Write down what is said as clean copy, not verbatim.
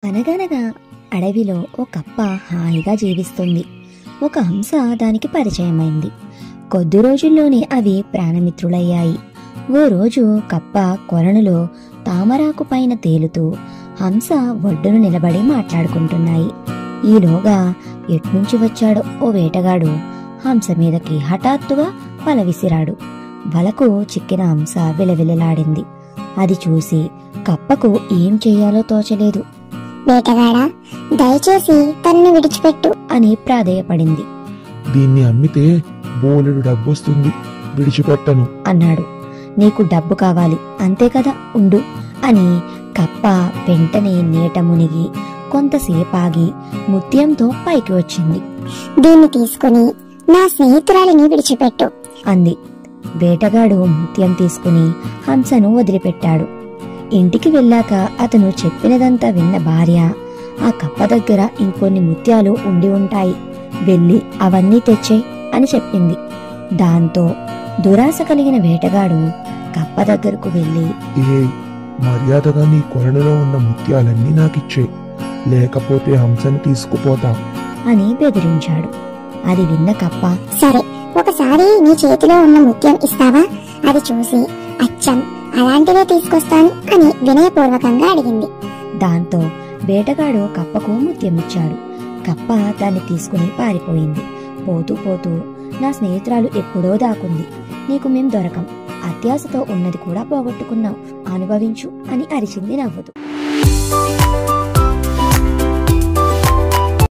అనగనగా అడవిలో ఓ కప్ప హాయిగా జీవిస్తుంది. ఒక హంస దానికి పరిచయమైంది. కొద్ది రోజుల్లోనే అవి ప్రాణమిత్రులయ్యాయి. ఓ రోజు కప్ప కొలనులో తామరాకు పైన తేలుతూ హంస ఒడ్డును నిలబడి మాట్లాడుకుంటున్నాయి. ఈలోగా ఎట్నుంచి వచ్చాడో ఓ వేటగాడు హంస మీదకి హఠాత్తుగా వల విసిరాడు. వలకు చిక్కిన హంస విలవిలలాడింది. అది చూసి కప్పకు ఏం చెయ్యాలో తోచలేదు. వేటగాడా, దయచేసి తనను విడిచిపెట్టు అని ప్రాధేయపడింది. దీన్ని అమ్మితే బోలెడు డబ్బొస్తుంది, విడిచిపెట్టను అన్నాడు. నీకు డబ్బు కావాలి అంతే కదా, ఉండు అని కప్ప వెంటనే నీట మునిగి కొంతసేపాగి ముత్యంతో పైకి వచ్చింది. దీన్ని తీసుకుని నా స్నేహితురాలిని విడిచిపెట్టు అంది. వేటగాడు ముత్యం తీసుకుని హంసను వదిలిపెట్టాడు. ఇంటికి వెళ్ళాక అతను చెప్పినదంతా విన్న భార్య, ఆ కప్ప దగ్గర ఇంకొన్ని ముత్యాలు ఉండి ఉంటాయి, వెళ్ళి అవన్నీ తెచ్చే అని చెప్పింది. దాంతో దురాశ కలిగిన వేటగాడు కప్ప దగ్గరకు వెళ్ళి, మర్యాదగా నీ కొలనులో ఉన్న ముత్యాలన్నీ నాకిచ్చే, లేకపోతే హంసని తీసుకుపోతా అని బెదిరించాడు. అది విన్న కప్ప, సరే, ఒకసారి నీ చేతిలో ఉన్న ముత్యం ఇస్తావా? అది చూసి అచ్చం అలాంటివే తీసుకొస్తాను అని వినయపూర్వకంగా అడిగింది. దాంతో వేటగాడు కప్పకు ముత్యం ఇచ్చాడు. కప్ప దాన్ని తీసుకుని పారిపోయింది. పోతూ పోతూ, నా స్నేహితురాలు ఎప్పుడో దాకుంది, నీకు మేం దొరకం, అత్యాశతో ఉన్నది కూడా పోగొట్టుకున్నావు, అనుభవించు అని అరిచింది నవ్వుతూ.